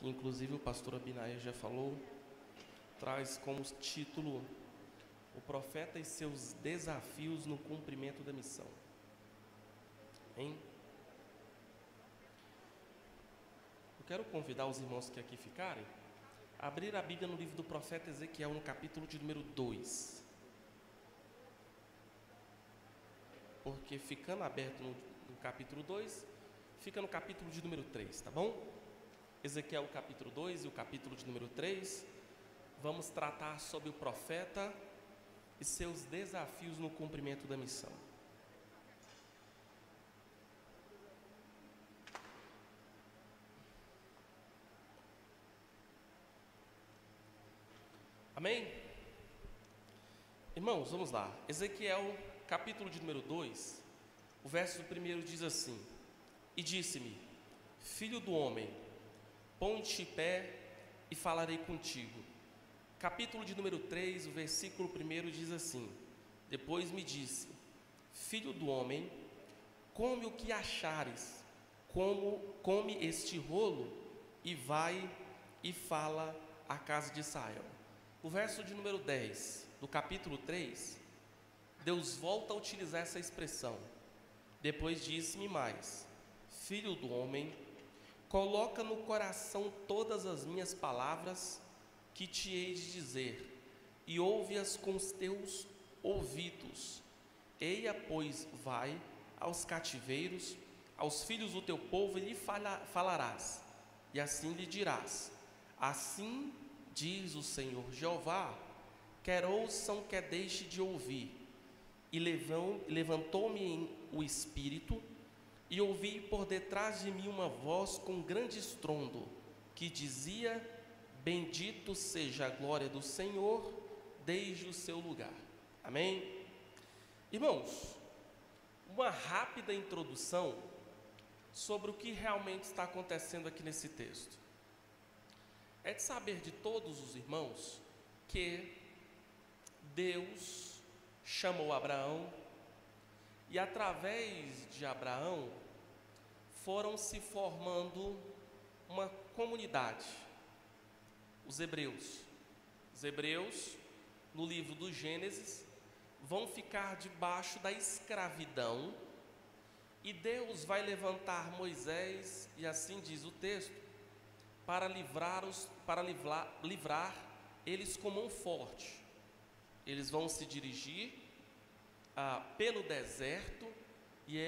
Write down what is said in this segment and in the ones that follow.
que inclusive o pastor Abinair já falou, traz como título o profeta e seus desafios no cumprimento da missão. Hein? Eu quero convidar os irmãos que aqui ficarem a abrir a Bíblia no livro do profeta Ezequiel, no capítulo de número 2. Porque ficando aberto no capítulo 2, fica no capítulo de número 3, tá bom? Ezequiel capítulo 2 e o capítulo de número 3, vamos tratar sobre o profeta e seus desafios no cumprimento da missão. Amém? Irmãos, vamos lá. Ezequiel capítulo de número 2, o verso 1 diz assim: E disse-me, filho do homem, põe-te em pé e falarei contigo. Capítulo de número 3, o versículo 1 diz assim: Depois me disse, filho do homem, come o que achares, come este rolo e vai e fala à casa de Israel. O verso de número 10 do capítulo 3, Deus volta a utilizar essa expressão. Depois disse-me mais, filho do homem, coloca no coração todas as minhas palavras que te hei de dizer, e ouve-as com os teus ouvidos. Eia, pois, vai aos cativeiros, aos filhos do teu povo, e lhe falarás, e assim lhe dirás: Assim diz o Senhor Jeová, quer ouçam, quer deixe de ouvir. E levantou-me o espírito, e ouvi por detrás de mim uma voz com grande estrondo, que dizia: Bendito seja a glória do Senhor desde o seu lugar. Amém? Irmãos, uma rápida introdução sobre o que realmente está acontecendo aqui nesse texto. É de saber de todos os irmãos que Deus chamou Abraão, e através de Abraão foram se formando uma comunidade, os hebreus. Os hebreus, no livro do Gênesis, vão ficar debaixo da escravidão, e Deus vai levantar Moisés, e assim diz o texto, para livrar eles com mão forte. Eles vão se dirigir pelo deserto, e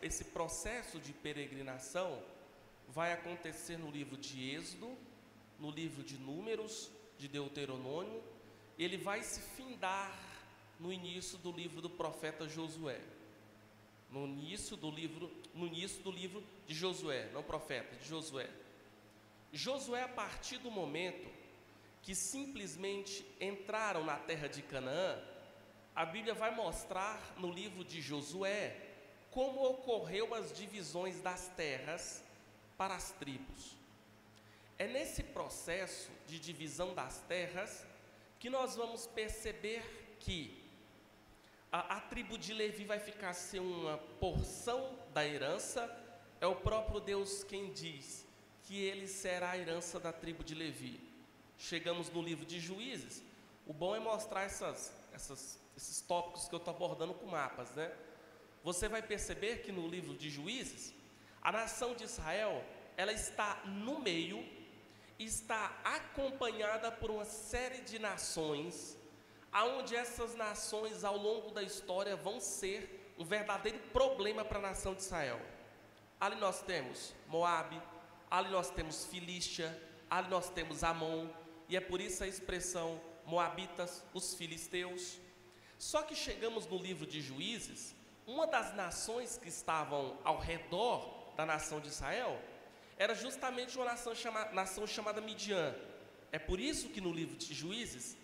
esse processo de peregrinação vai acontecer no livro de Êxodo, no livro de Números, de Deuteronômio. Ele vai se findar no início do livro do profeta Josué. No início do livro de Josué, não profeta, de Josué. Josué, a partir do momento que simplesmente entraram na terra de Canaã, a Bíblia vai mostrar no livro de Josué como ocorreu as divisões das terras para as tribos. É nesse processo de divisão das terras que nós vamos perceber que a tribo de Levi vai ficar sem uma porção da herança. É o próprio Deus quem diz que ele será a herança da tribo de Levi. Chegamos no livro de Juízes. O bom é mostrar esses tópicos que eu estou abordando com mapas, né? Você vai perceber que no livro de Juízes, a nação de Israel, ela está no meio, está acompanhada por uma série de nações, aonde essas nações ao longo da história vão ser um verdadeiro problema para a nação de Israel. Ali nós temos Moabe, ali nós temos Filístia, ali nós temos Amon, e é por isso a expressão Moabitas, os filisteus. Só que chegamos no livro de Juízes, uma das nações que estavam ao redor da nação de Israel era justamente uma nação chamada Midian. É por isso que no livro de Juízes,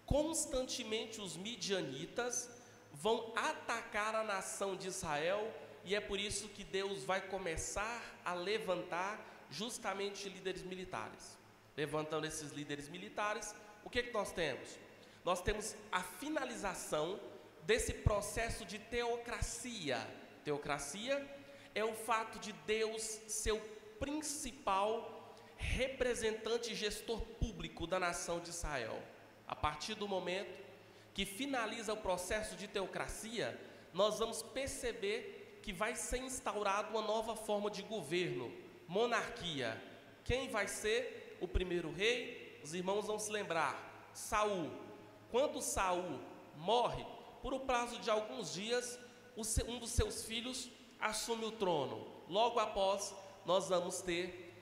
constantemente os midianitas vão atacar a nação de Israel, e é por isso que Deus vai começar a levantar justamente líderes militares. Levantando esses líderes militares, o que nós temos? Nós temos a finalização desse processo de teocracia. Teocracia é o fato de Deus ser o principal representante e gestor público da nação de Israel. A partir do momento que finaliza o processo de teocracia, nós vamos perceber que vai ser instaurada uma nova forma de governo, monarquia. Quem vai ser o primeiro rei? Os irmãos vão se lembrar, Saul. Quando Saul morre, por um prazo de alguns dias, um dos seus filhos assume o trono. Logo após, nós vamos ter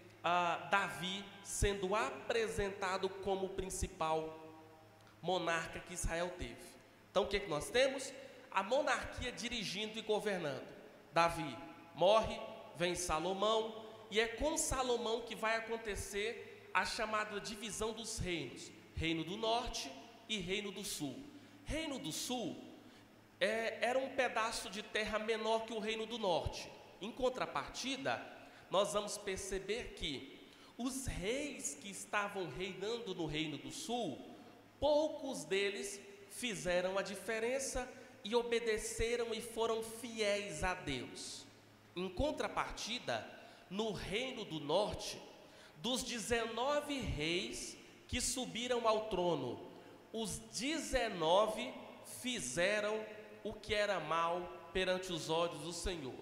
Davi sendo apresentado como o principal monarca que Israel teve. Então o que nós temos? A monarquia dirigindo e governando. Davi morre, vem Salomão, e é com Salomão que vai acontecer a chamada divisão dos reinos: Reino do Norte e Reino do Sul. Reino do Sul era um pedaço de terra menor que o Reino do Norte. Em contrapartida, nós vamos perceber que os reis que estavam reinando no Reino do Sul, poucos deles fizeram a diferença e obedeceram e foram fiéis a Deus. Em contrapartida, no Reino do Norte, dos 19 reis que subiram ao trono, os 19 fizeram o que era mal perante os olhos do Senhor.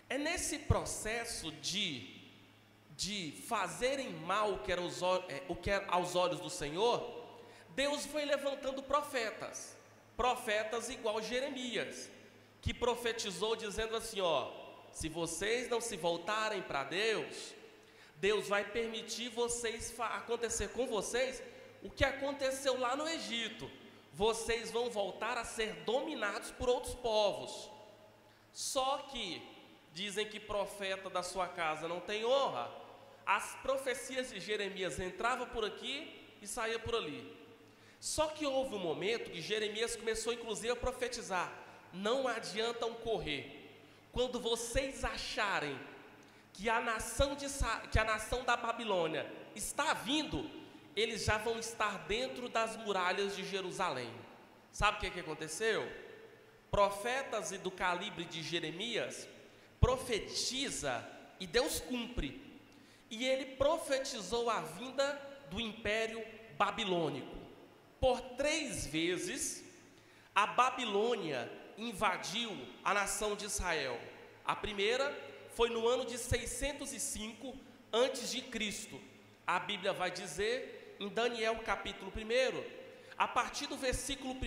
É nesse processo de fazerem mal o que era aos olhos do Senhor, Deus foi levantando profetas igual Jeremias, que profetizou dizendo assim: se vocês não se voltarem para Deus, Deus vai permitir acontecer com vocês o que aconteceu lá no Egito. Vocês vão voltar a ser dominados por outros povos. Só que dizem que profeta da sua casa não tem honra. As profecias de Jeremias entravam por aqui e saía por ali. Só que houve um momento que Jeremias começou inclusive a profetizar: não adiantam correr. Quando vocês acharem que a nação da Babilônia está vindo, eles já vão estar dentro das muralhas de Jerusalém. Sabe o que aconteceu? Profetas do calibre de Jeremias profetiza e Deus cumpre. E ele profetizou a vinda do Império Babilônico. Por 3 vezes, a Babilônia invadiu a nação de Israel. A primeira foi no ano de 605 a.C. A Bíblia vai dizer, em Daniel capítulo 1, a partir do versículo 1,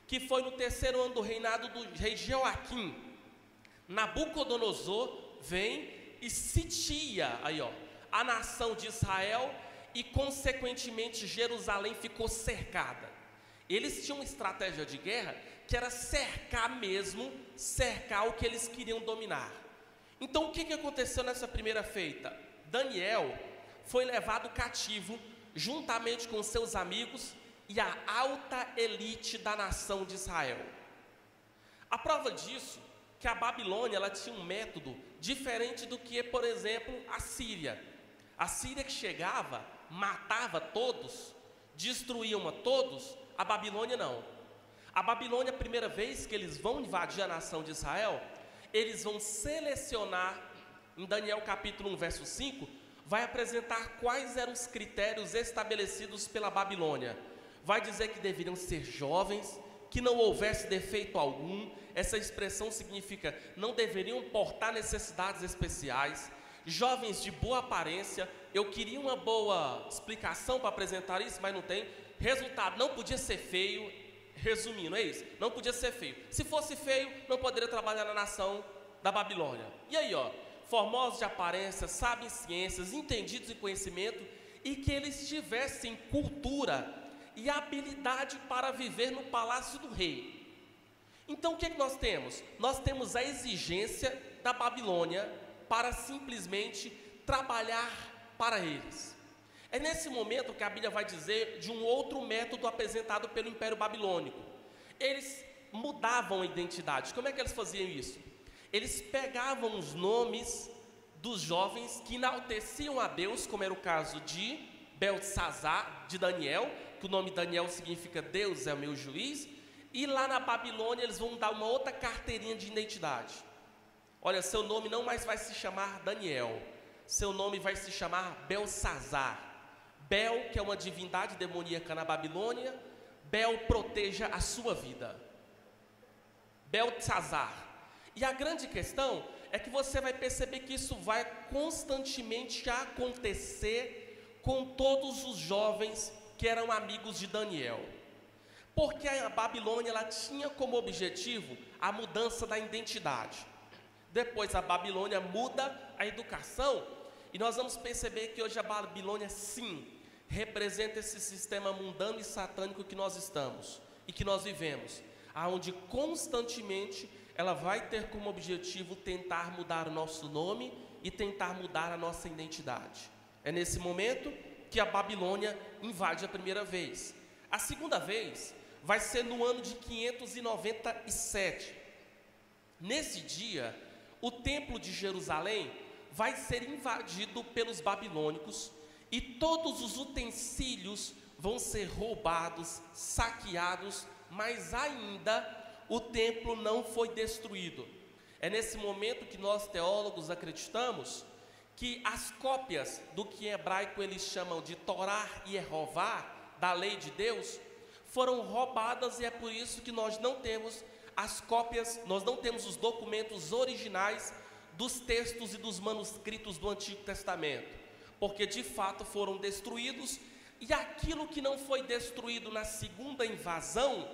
que foi no 3º ano do reinado do rei Joaquim, Nabucodonosor vem e sitia a nação de Israel, e consequentemente Jerusalém ficou cercada. Eles tinham uma estratégia de guerra que era cercar o que eles queriam dominar. Então o que aconteceu nessa primeira feita? Daniel foi levado cativo juntamente com seus amigos e a alta elite da nação de Israel. A prova disso que a Babilônia ela tinha um método diferente do que, por exemplo, a Síria. A Síria que chegava, matava todos, destruíam a todos. A Babilônia não. A Babilônia, a primeira vez que eles vão invadir a nação de Israel, eles vão selecionar, em Daniel capítulo 1, verso 5, vai apresentar quais eram os critérios estabelecidos pela Babilônia. Vai dizer que deveriam ser jovens, que não houvesse defeito algum. Essa expressão significa não deveriam portar necessidades especiais, jovens de boa aparência. Eu queria uma boa explicação para apresentar isso, mas não tem. Resultado, não podia ser feio. Resumindo, é isso, não podia ser feio. Se fosse feio, não poderia trabalhar na nação da Babilônia. E aí, formosos de aparência, sabem ciências, entendidos em conhecimento, e que eles tivessem cultura e habilidade para viver no palácio do rei. Então o que nós temos? Nós temos a exigência da Babilônia para simplesmente trabalhar para eles. É nesse momento que a Bíblia vai dizer de um outro método apresentado pelo Império Babilônico. Eles mudavam a identidade. Como é que eles faziam isso? Eles pegavam os nomes dos jovens que enalteciam a Deus, como era o caso de Beltesazar, de Daniel, que o nome Daniel significa Deus é o meu juiz, e lá na Babilônia eles vão dar uma outra carteirinha de identidade. Olha, seu nome não mais vai se chamar Daniel, seu nome vai se chamar Belsazar. Bel, que é uma divindade demoníaca na Babilônia, Bel proteja a sua vida. Belsazar. E a grande questão é que você vai perceber que isso vai constantemente acontecer com todos os jovens que eram amigos de Daniel. Porque a Babilônia ela tinha como objetivo a mudança da identidade. Depois a Babilônia muda a educação e nós vamos perceber que hoje a Babilônia sim representa esse sistema mundano e satânico que nós estamos e que nós vivemos, aonde constantemente ela vai ter como objetivo tentar mudar o nosso nome e tentar mudar a nossa identidade. É nesse momento que a Babilônia invade a primeira vez. A segunda vez vai ser no ano de 597. Nesse dia, o templo de Jerusalém vai ser invadido pelos babilônicos e todos os utensílios vão ser roubados, saqueados, mas ainda o templo não foi destruído. É nesse momento que nós teólogos acreditamos que as cópias do que em hebraico eles chamam de Torá e Jeová, da lei de Deus, foram roubadas, e é por isso que nós não temos as cópias, nós não temos os documentos originais dos textos e dos manuscritos do Antigo Testamento, porque de fato foram destruídos, e aquilo que não foi destruído na segunda invasão,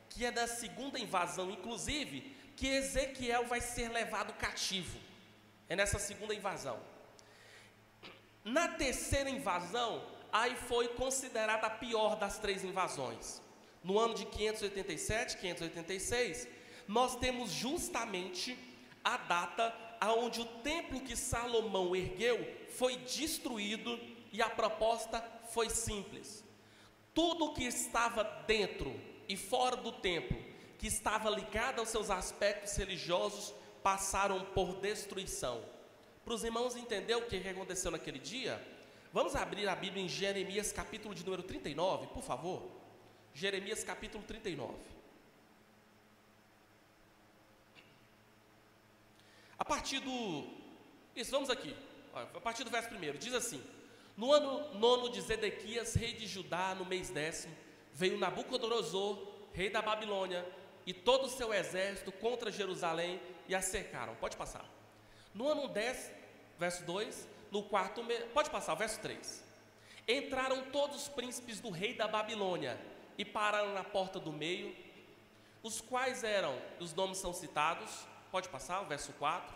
que é da segunda invasão, inclusive, que Ezequiel vai ser levado cativo, é nessa segunda invasão. Na terceira invasão, aí foi considerada a pior das três invasões. No ano de 587, 586, nós temos justamente a data onde o templo que Salomão ergueu foi destruído, e a proposta foi simples. Tudo que estava dentro e fora do templo, que estava ligado aos seus aspectos religiosos, passaram por destruição. Para os irmãos entender o que aconteceu naquele dia, vamos abrir a Bíblia em Jeremias capítulo de número 39, por favor. Jeremias capítulo 39. A partir do... Isso, vamos aqui. A partir do verso 1, diz assim: no ano 9 de Zedequias, rei de Judá, no mês 10º, veio Nabucodonosor, rei da Babilônia, e todo o seu exército contra Jerusalém, e a cercaram. Pode passar. No ano 10, verso 2, no quarto mês, pode passar, o verso 3. Entraram todos os príncipes do rei da Babilônia e pararam na porta do meio, os quais eram, os nomes são citados, pode passar, o verso 4.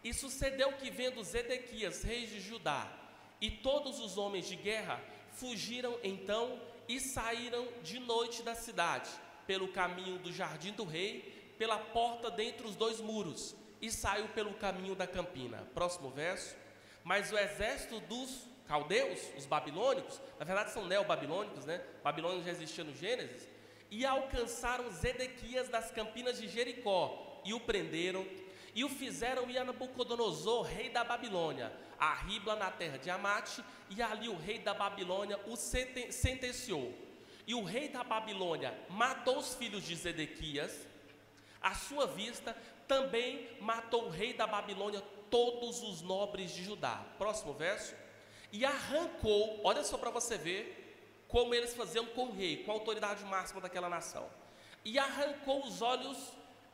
E sucedeu que, vendo Zedequias, rei de Judá, e todos os homens de guerra, fugiram então e saíram de noite da cidade, pelo caminho do jardim do rei, pela porta dentre os dois muros, e saiu pelo caminho da campina. Próximo verso. Mas o exército dos caldeus, os babilônicos, na verdade são neobabilônicos, né? Babilônia já existia no Gênesis, e alcançaram Zedequias das campinas de Jericó, e o prenderam, e o fizeram ir a Nabucodonosor, rei da Babilônia, a Ribla na terra de Amate, e ali o rei da Babilônia o sentenciou. E o rei da Babilônia matou os filhos de Zedequias, à sua vista. Também matou o rei da Babilônia todos os nobres de Judá. Próximo verso. E arrancou, olha só para você ver como eles faziam com o rei, com a autoridade máxima daquela nação. E arrancou os olhos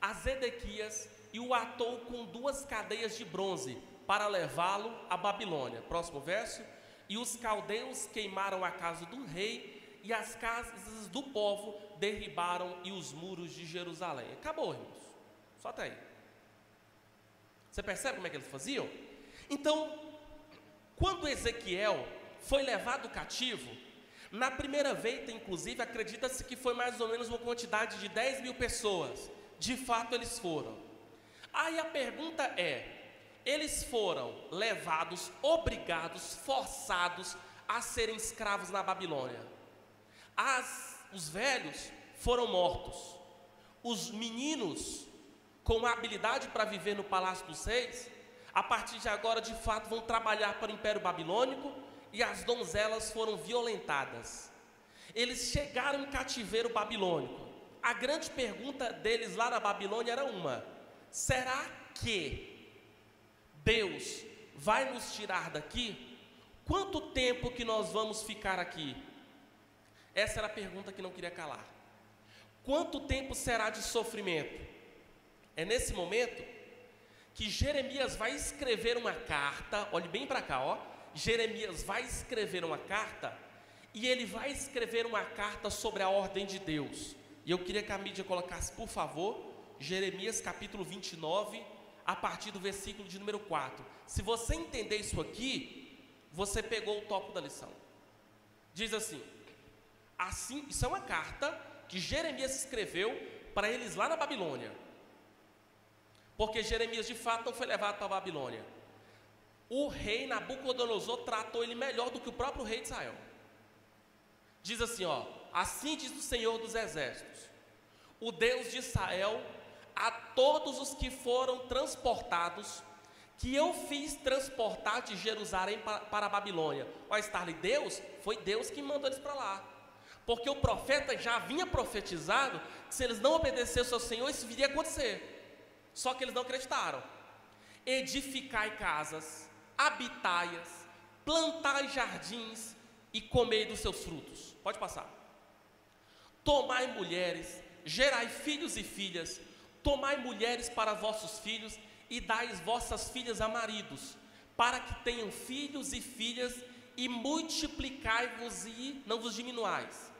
a Zedequias e o atou com 2 cadeias de bronze para levá-lo à Babilônia. Próximo verso. E os caldeus queimaram a casa do rei e as casas do povo derribaram e os muros de Jerusalém. Acabou, irmãos. Só até aí. Você percebe como é que eles faziam? Então, quando Ezequiel foi levado cativo, na primeira vez, inclusive, acredita-se que foi mais ou menos uma quantidade de 10.000 pessoas. De fato, eles foram. Aí a pergunta é: eles foram levados, obrigados, forçados a serem escravos na Babilônia? Os velhos foram mortos. Os meninos com habilidade para viver no palácio dos reis, a partir de agora, de fato, vão trabalhar para o Império Babilônico, e as donzelas foram violentadas. Eles chegaram em cativeiro babilônico. A grande pergunta deles lá na Babilônia era uma: será que Deus vai nos tirar daqui, quanto tempo que nós vamos ficar aqui? Essa era a pergunta que não queria calar. Quanto tempo será de sofrimento? É nesse momento que Jeremias vai escrever uma carta, olhe bem para cá, ó. Jeremias vai escrever uma carta, e ele vai escrever uma carta sobre a ordem de Deus. E eu queria que a mídia colocasse, por favor, Jeremias capítulo 29, a partir do versículo de número 4. Se você entender isso aqui, você pegou o topo da lição. Diz assim, isso é uma carta que Jeremias escreveu para eles lá na Babilônia. Porque Jeremias de fato não foi levado para a Babilônia. O rei Nabucodonosor tratou ele melhor do que o próprio rei de Israel. Diz assim, ó, assim diz o Senhor dos Exércitos, o Deus de Israel, a todos os que foram transportados, que eu fiz transportar de Jerusalém para a Babilônia. Olha, Starley, foi Deus que mandou eles para lá. Porque o profeta já vinha profetizado que se eles não obedecessem ao Senhor, isso viria a acontecer. Só que eles não acreditaram. Edificai casas, habitai-as, plantai jardins e comei dos seus frutos. Pode passar. Tomai mulheres, gerai filhos e filhas, tomai mulheres para vossos filhos e dai vossas filhas a maridos, para que tenham filhos e filhas, e multiplicai-vos e não vos diminuais.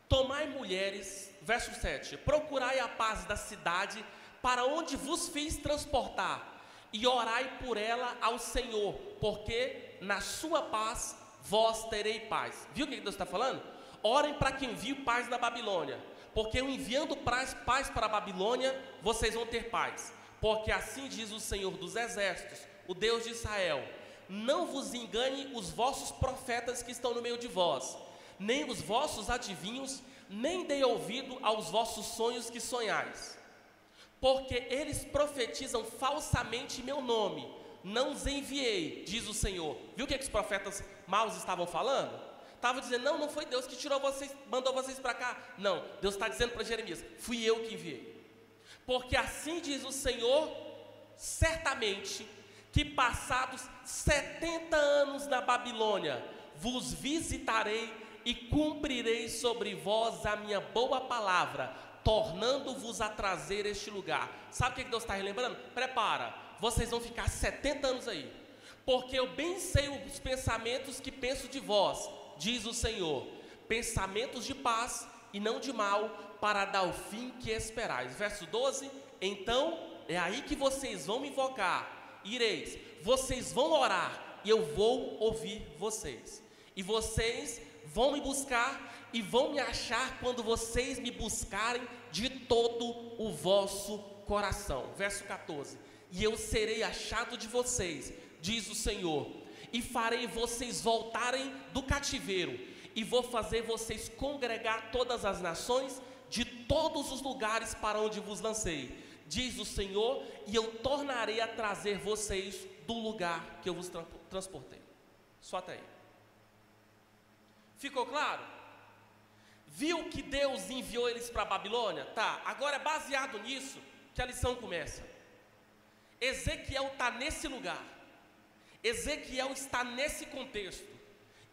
Tomai mulheres, verso 7, procurai a paz da cidade, para onde vos fiz transportar, e orai por ela ao Senhor, porque na sua paz vós terei paz. Viu o que Deus está falando? Orem para que envie paz na Babilônia, porque eu enviando paz para a Babilônia, vocês vão ter paz. Porque assim diz o Senhor dos Exércitos, o Deus de Israel, não vos engane os vossos profetas que estão no meio de vós, nem os vossos adivinhos, nem dei ouvido aos vossos sonhos que sonhais. Porque eles profetizam falsamente em meu nome, não os enviei, diz o Senhor. Viu o que os profetas maus estavam falando? Estavam dizendo, não foi Deus que tirou vocês, mandou vocês para cá. Não, Deus está dizendo para Jeremias, fui eu que enviei. Porque assim diz o Senhor, certamente, que passados 70 anos na Babilônia, vos visitarei e cumprirei sobre vós a minha boa palavra, tornando-vos a trazer este lugar. Sabe o que Deus está relembrando? Prepara, vocês vão ficar 70 anos aí, porque eu bem sei os pensamentos que penso de vós, diz o Senhor, pensamentos de paz e não de mal, para dar o fim que esperais. Verso 12, então é aí que vocês vão me invocar, ireis, vocês vão orar, e eu vou ouvir vocês, e vocês vão me buscar, e vão me achar quando vocês me buscarem de todo o vosso coração. Verso 14, e eu serei achado de vocês, diz o Senhor, e farei vocês voltarem do cativeiro, e vou fazer vocês congregar todas as nações, de todos os lugares para onde vos lancei, diz o Senhor, e eu tornarei a trazer vocês do lugar que eu vos transportei. Só até aí. Ficou claro? Viu que Deus enviou eles para a Babilônia? Tá, agora é baseado nisso que a lição começa. Ezequiel está nesse lugar, Ezequiel está nesse contexto,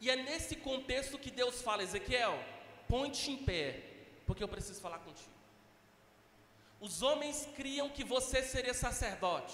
e é nesse contexto que Deus fala, Ezequiel, põe-te em pé, porque eu preciso falar contigo. Os homens criam que você seria sacerdote,